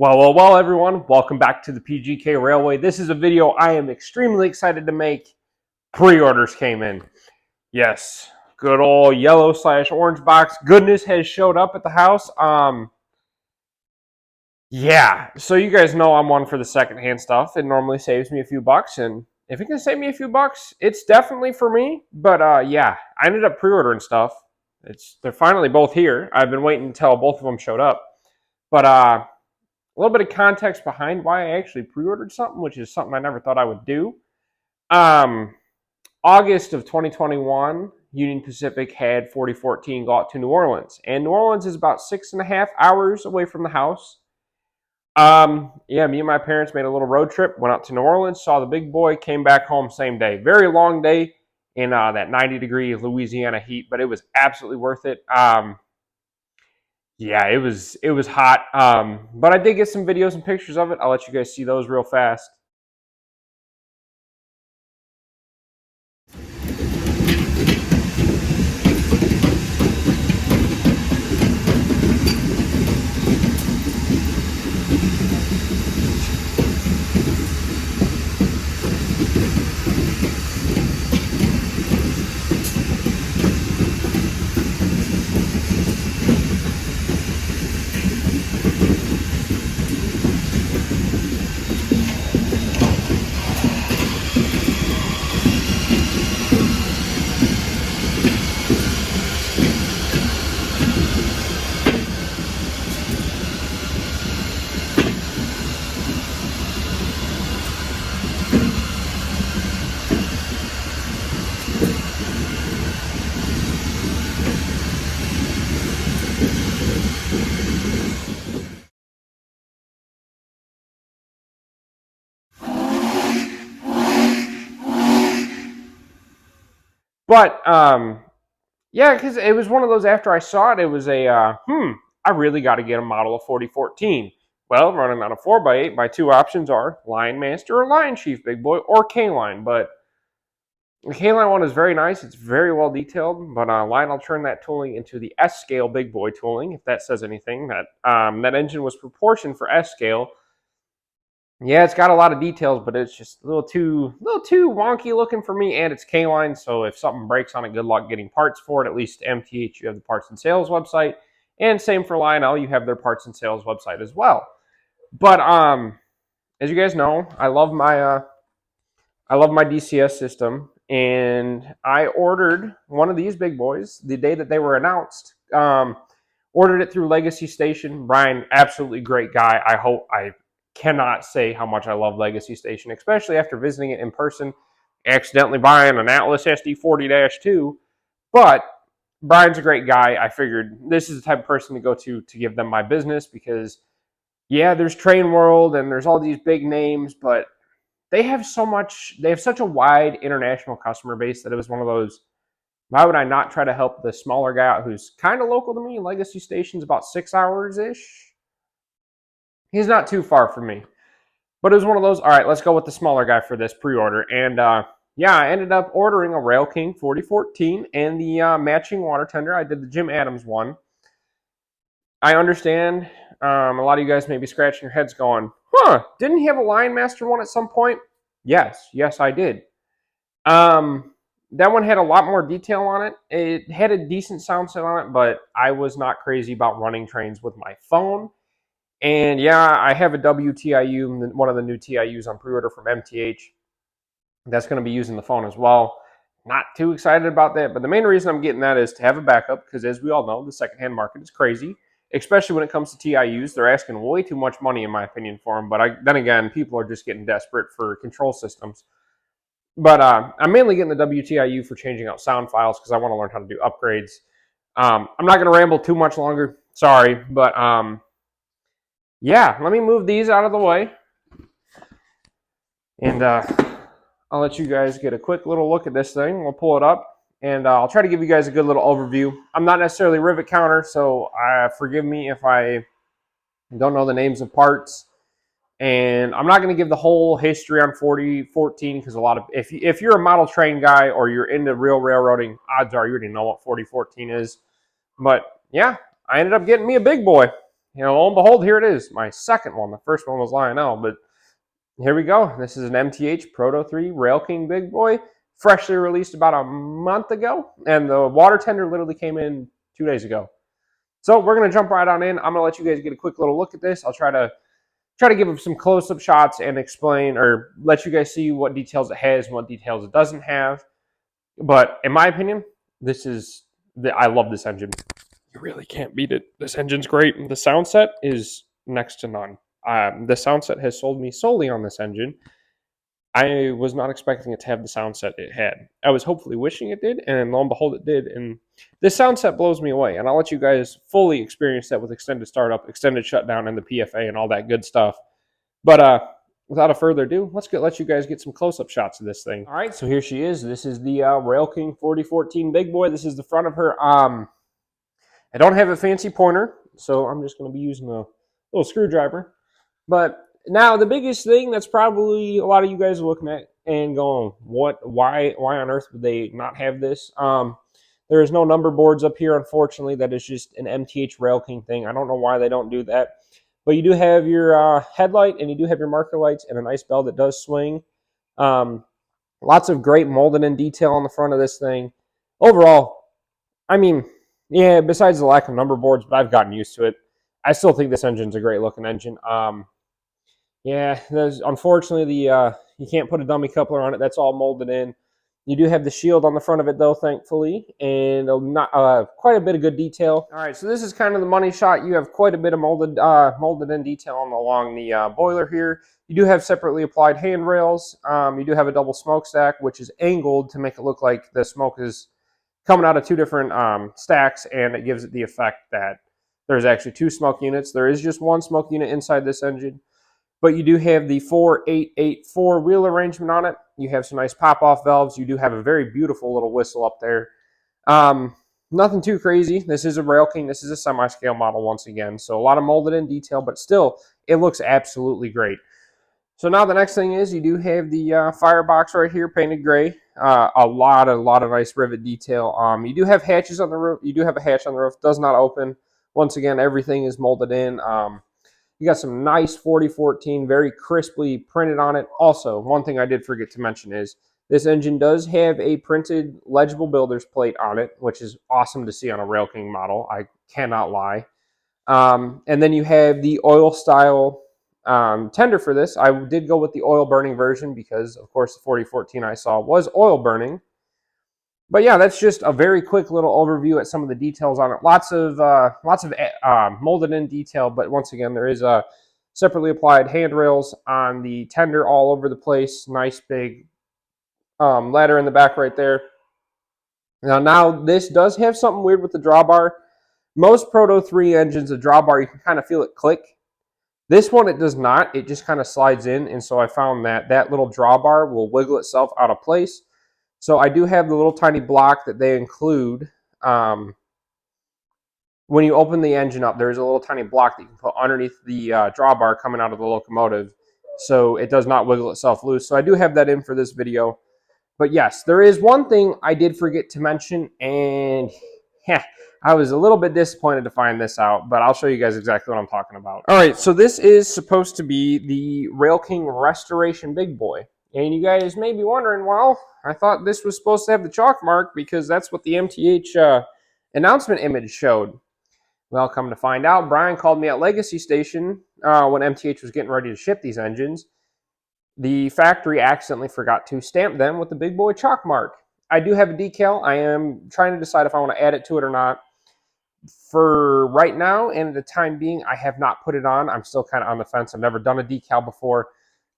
Well, everyone. Welcome back to the Pgk.railway. This is a video I am extremely excited to make. Pre-orders came in. Yes, good old yellow/orange box goodness has showed up at the house. Yeah, so you guys know I'm one for the secondhand stuff. It normally saves me a few bucks, and if it can save me a few bucks, it's definitely for me. But yeah, I ended up pre-ordering stuff. They're finally both here. I've been waiting until both of them showed up. But a little bit of context behind why I actually pre-ordered something, which is something I never thought I would do. August of 2021, Union Pacific had 4014 go out to New Orleans. And New Orleans is about 6.5 hours away from the house. Yeah, me and my parents made a little road trip, went out to New Orleans, saw the big boy, came back home same day. Very long day in that 90-degree Louisiana heat, but it was absolutely worth it. Yeah, it was hot. But I did get some videos and pictures of it. I'll let you guys see those real fast. But yeah, because it was one of those. After I saw it, it was I really got to get a model of 4014. Well, running on a 4x8, my two options are Lionmaster or Lion Chief Big Boy or K-Line. But the K-Line one is very nice. It's very well detailed. But Lion, I'll turn that tooling into the S-scale Big Boy tooling, if that says anything. That engine was proportioned for S-scale. Yeah, it's got a lot of details, but it's just a little too wonky looking for me, and it's K-Line, so if something breaks on it, good luck getting parts for it. At least MTH, you have the parts and sales website, and same for Lionel, you have their parts and sales website as well. But as you guys know, I love my DCS system, and I ordered one of these big boys the day that they were announced. Ordered it through Legacy Station. Brian, absolutely great guy. I cannot say how much I love Legacy Station, especially after visiting it in person, accidentally buying an Atlas SD40-2. But Brian's a great guy. I figured this is the type of person to go to give them my business because, yeah, there's Train World and there's all these big names, but they have such a wide international customer base that it was one of those, why would I not try to help the smaller guy out who's kind of local to me? Legacy Station's about 6 hours-ish. He's not too far from me. But it was one of those, all right, let's go with the smaller guy for this pre-order. And yeah, I ended up ordering a railking 4014 and the matching water tender. I did the Jim Adams one. I understand a lot of you guys may be scratching your heads going, didn't he have a Lionmaster one at some point? Yes, I did. That one had a lot more detail on it. It had a decent sound set on it, but I was not crazy about running trains with my phone. And yeah, I have a WTIU, one of the new TIUs on pre-order from MTH. That's going to be using the phone as well. Not too excited about that, but the main reason I'm getting that is to have a backup, because as we all know, the secondhand market is crazy, especially when it comes to TIUs. They're asking way too much money, in my opinion, for them. But then again, people are just getting desperate for control systems. But I'm mainly getting the WTIU for changing out sound files because I want to learn how to do upgrades. I'm not going to ramble too much longer. Sorry, but yeah, let me move these out of the way. And I'll let you guys get a quick little look at this thing. We'll pull it up, and I'll try to give you guys a good little overview. I'm not necessarily a rivet counter, so forgive me if I don't know the names of parts. And I'm not going to give the whole history on 4014 because if you're a model train guy or you're into real railroading, odds are you already know what 4014 is. But yeah, I ended up getting me a big boy. lo and behold, here it is, my second one. The first one was Lionel, but here we go. This is an MTH Proto 3 railking big boy, freshly released about a month ago, and the water tender literally came in 2 days ago. So we're going to jump right on in. I'm going to let you guys get a quick little look at this. I'll try to give them some close-up shots and explain or let you guys see what details it has and what details it doesn't have. But in my opinion, I love this engine. You really can't beat it. This engine's great. The sound set is next to none. The sound set has sold me solely on this engine. I was not expecting it to have the sound set it had. I was hopefully wishing it did, and lo and behold, it did. And this sound set blows me away. And I'll let you guys fully experience that with extended startup, extended shutdown, and the PFA and all that good stuff. But without a further ado, let you guys get some close-up shots of this thing. All right, so here she is. This is the railking 4014 big boy. This is the front of her. I don't have a fancy pointer, so I'm just going to be using a little screwdriver. But now the biggest thing that's probably a lot of you guys are looking at and going, why on earth would they not have this? There is no number boards up here, unfortunately. That is just an MTH railking thing. I don't know why they don't do that. But you do have your headlight, and you do have your marker lights, and a nice bell that does swing. Lots of great molded in detail on the front of this thing. Overall, I mean, yeah, besides the lack of number boards, but I've gotten used to it. I still think this engine's a great looking engine. Yeah, unfortunately you can't put a dummy coupler on it. That's all molded in. You do have the shield on the front of it though, thankfully, and quite a bit of good detail. All right, so this is kind of the money shot. You have quite a bit of molded in detail along the boiler here. You do have separately applied handrails. You do have a double smokestack, which is angled to make it look like the smoke is coming out of two different stacks, and it gives it the effect that there's actually two smoke units. There is just one smoke unit inside this engine. But you do have the 4884 wheel arrangement on it. You have some nice pop-off valves. You do have a very beautiful little whistle up there. Nothing too crazy. This is a railking. This is a semi-scale model once again. So a lot of molded in detail, but still, it looks absolutely great. So now the next thing is you do have the firebox right here painted gray. A lot of nice rivet detail. You do have hatches on the roof. You do have a hatch on the roof. Does not open. Once again, everything is molded in. You got some nice 4014, very crisply printed on it. Also, one thing I did forget to mention is this engine does have a printed legible builder's plate on it, which is awesome to see on a railking model. I cannot lie. And then you have the oil style tender for this. I did go with the oil burning version because, of course, the 4014 I saw was oil burning. But yeah, that's just a very quick little overview at some of the details on it. Lots of molded in detail, but once again, there is separately applied handrails on the tender all over the place. Nice big ladder in the back right there. Now this does have something weird with the drawbar. Most Proto 3 engines, the drawbar, you can kind of feel it click. This one, it does not. It just kind of slides in, and so I found that that little drawbar will wiggle itself out of place. So I do have the little tiny block that they include. When you open the engine up, there's a little tiny block that you can put underneath the drawbar coming out of the locomotive, so it does not wiggle itself loose. So I do have that in for this video. But yes, there is one thing I did forget to mention, and yeah, I was a little bit disappointed to find this out, but I'll show you guys exactly what I'm talking about. All right, so this is supposed to be the railking restoration big boy. And you guys may be wondering, well, I thought this was supposed to have the chalk mark because that's what the MTH announcement image showed. Well, come to find out, Brian called me at Legacy Station when MTH was getting ready to ship these engines. The factory accidentally forgot to stamp them with the big boy chalk mark. I do have a decal. I am trying to decide if I want to add it to it or not. For right now and the time being, I have not put it on. I'm still kind of on the fence. I've never done a decal before.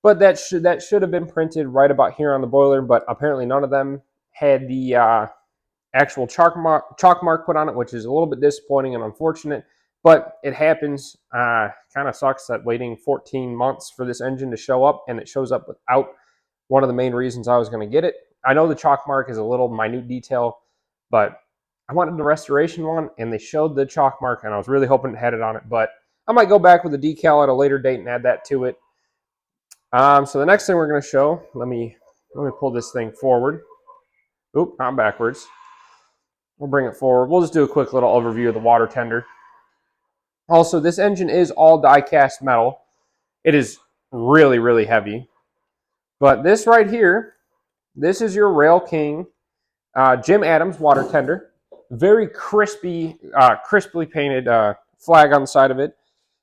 But that should have been printed right about here on the boiler, but apparently none of them had the actual chalk mark put on it, which is a little bit disappointing and unfortunate, but it happens. Kind of sucks that waiting 14 months for this engine to show up, and it shows up without one of the main reasons I was going to get it. I know the chalk mark is a little minute detail, but I wanted the restoration one, and they showed the chalk mark, and I was really hoping to have it on it, but I might go back with a decal at a later date and add that to it. So the next thing we're going to show, let me pull this thing forward. Oop, not backwards. We'll bring it forward. We'll just do a quick little overview of the water tender. Also, this engine is all die-cast metal. It is really, really heavy. But this right here, this is your Rail King Jim Adams water tender. Very crispy, crisply painted flag on the side of it.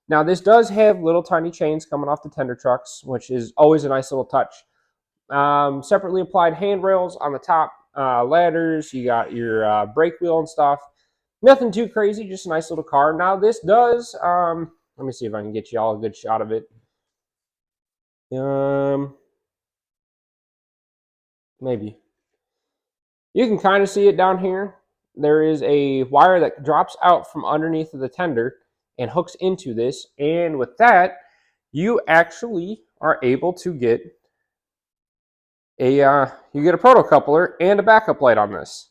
Now, this does have little tiny chains coming off the tender trucks, which is always a nice little touch. Separately applied handrails on the top, ladders. You got your brake wheel and stuff. Nothing too crazy, just a nice little car. Now, this does, let me see if I can get you all a good shot of it. Maybe. You can kind of see it down here. There is a wire that drops out from underneath of the tender and hooks into this. And with that, you actually are able to get a proto coupler and a backup light on this.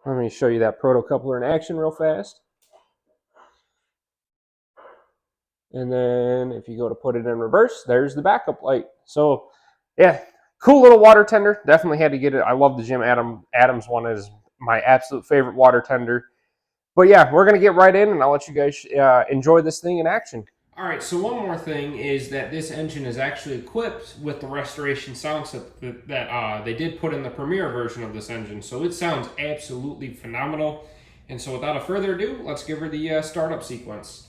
Let me show you that proto coupler in action real fast. And then if you go to put it in reverse, there's the backup light. So yeah, cool little water tender. Definitely had to get it. I love the Jim Adams one. Is my absolute favorite water tender. But yeah, we're going to get right in, and I'll let you guys enjoy this thing in action. All right, so one more thing is that this engine is actually equipped with the restoration sound set that they did put in the Premier version of this engine. So it sounds absolutely phenomenal. And so without a further ado, let's give her the startup sequence.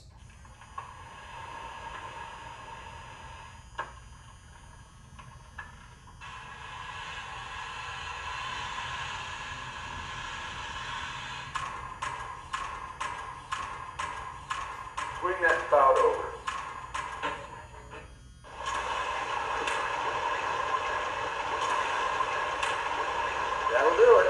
Swing that spout over. That'll do it.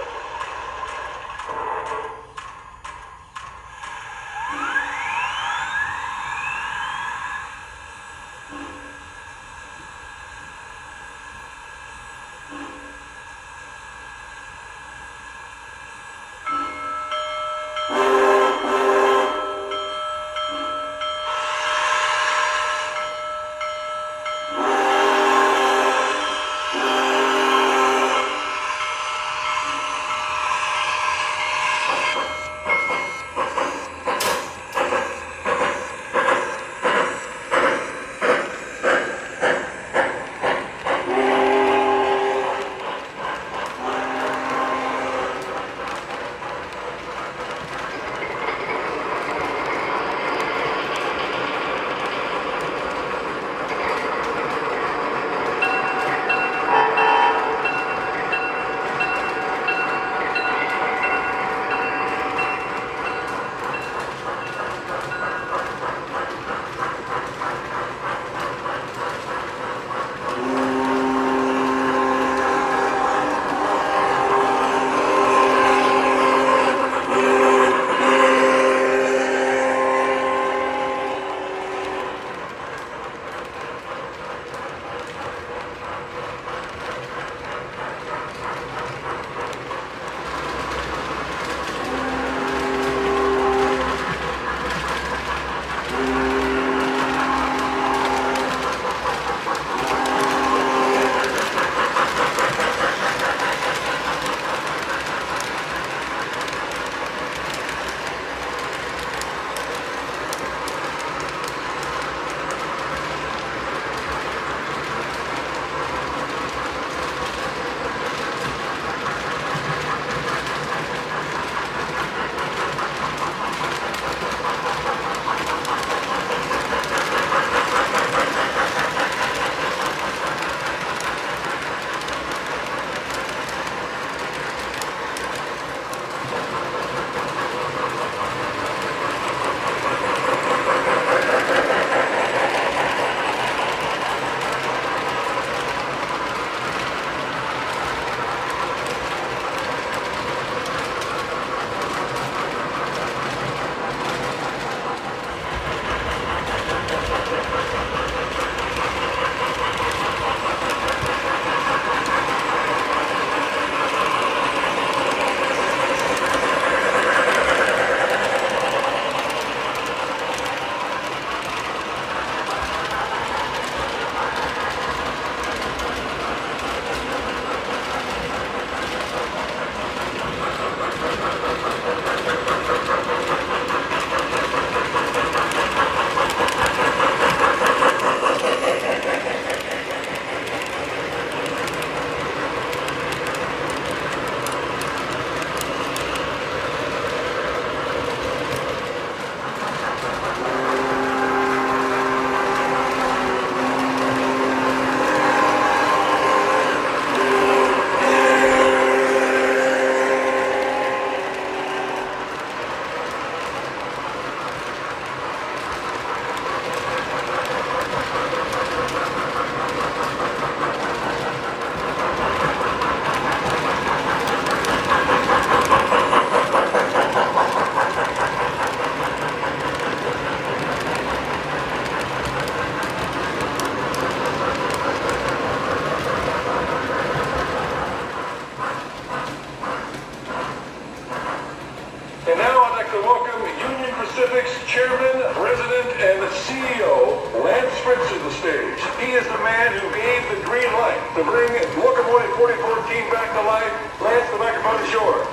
the stage. He is the man who gave the green light to bring locomotive 4014 back to life. Lance, the microphone is yours.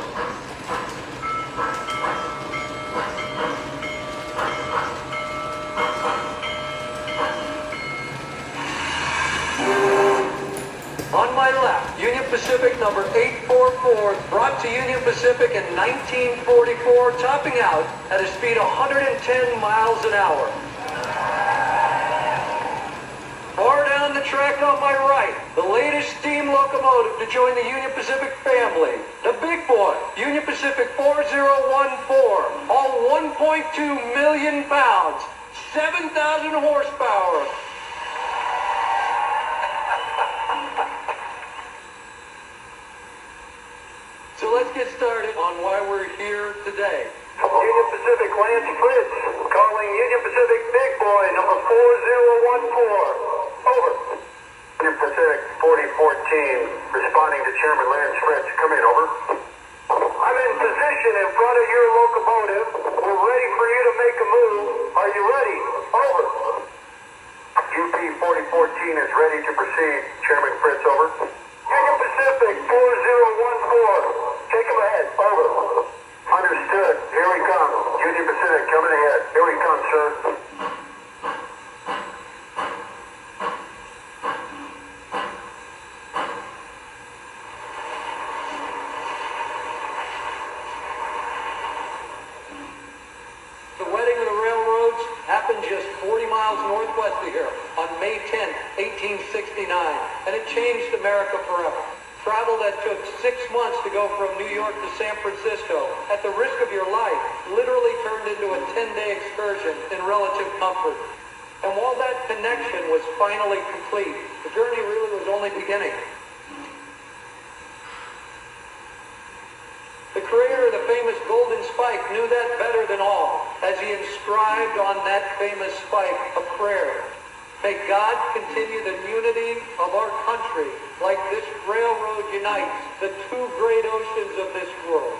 On my left, Union Pacific number 844, brought to Union Pacific in 1944, topping out at a speed of 110 miles an hour. Far down the track on my right, the latest steam locomotive to join the Union Pacific family, the big boy, Union Pacific 4014, all 1.2 million pounds, 7,000 horsepower. So let's get started on why we're here today. Union Pacific Lance Fritz calling Union Pacific Big Boy number 4014. Over. Union Pacific 4014 responding to Chairman Lance Fritz. Come in, over. I'm in position in front of your locomotive. We're ready for you to make a move. Are you ready? Over. UP 4014 is ready to proceed. Chairman Fritz, over. Union Pacific 4014. Take him ahead. Over. Understood. Here we come. Union Pacific coming ahead. Here we come, sir. The wedding of the railroads happened just 40 miles northwest of here on May 10, 1869, and it changed America forever. Travel that took 6 months to go from New York to San Francisco at the risk of your life literally turned into a 10-day excursion in relative comfort. And while that connection was finally complete, the journey really was only beginning. The creator of the famous golden spike knew that better than all, as he inscribed on that famous spike a prayer. May God continue the unity of our country like this railroad unites the two great oceans of this world.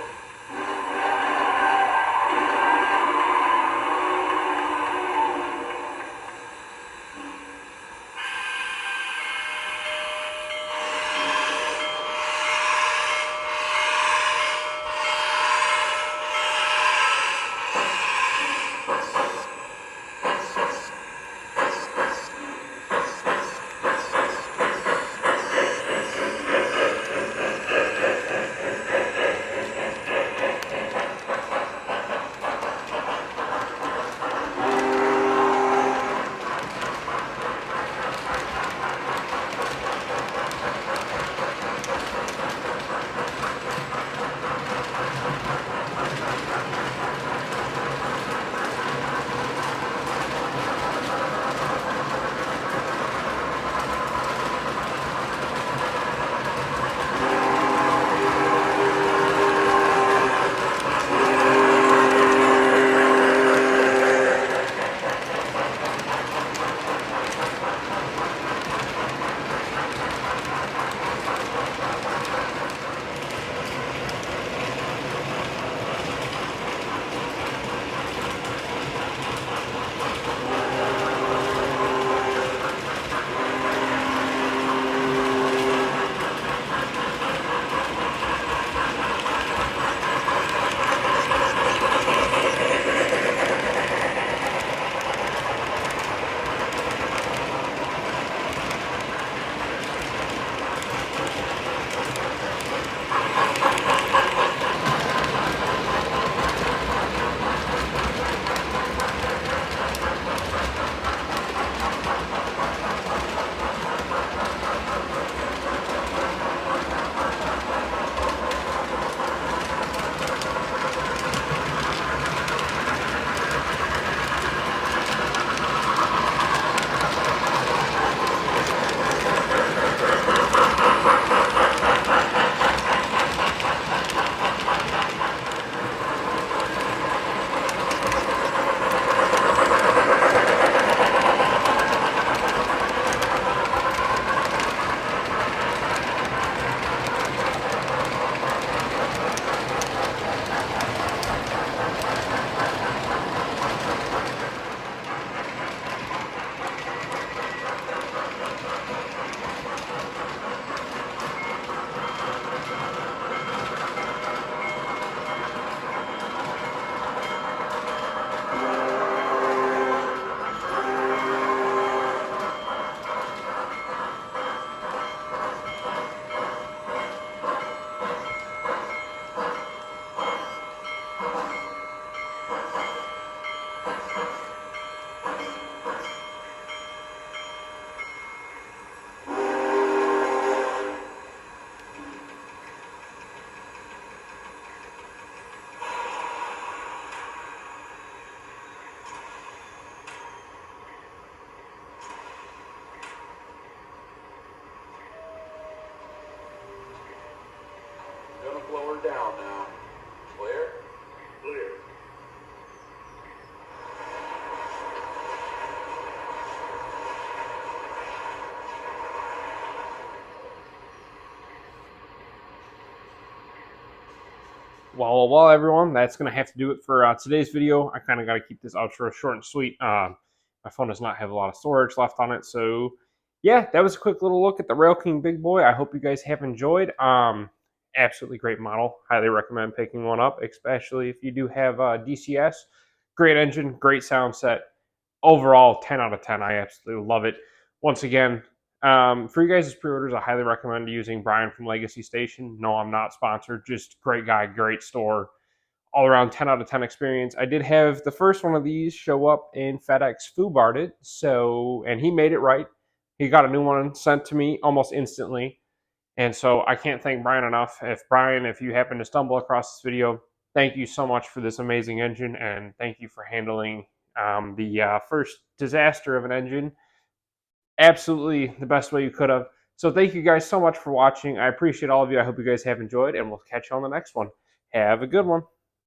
Well, everyone, that's going to have to do it for today's video. I kind of got to keep this outro short and sweet. My phone does not have a lot of storage left on it. So, yeah, that was a quick little look at the railking Big Boy. I hope you guys have enjoyed. Absolutely great model. Highly recommend picking one up, especially if you do have DCS. Great engine, great sound set. Overall, 10 out of 10. I absolutely love it. Once again, for you guys' pre-orders, I highly recommend using Brian from Legacy Station. No, I'm not sponsored. Just great guy, great store. All around 10 out of 10 experience. I did have the first one of these show up in FedEx Foobarred it, and he made it right. He got a new one sent to me almost instantly. And so I can't thank Brian enough. Brian, if you happen to stumble across this video, thank you so much for this amazing engine, and thank you for handling the first disaster of an engine absolutely the best way you could have. So thank you guys so much for watching. I appreciate all of you. I hope you guys have enjoyed, and we'll catch you on the next one. Have a good one.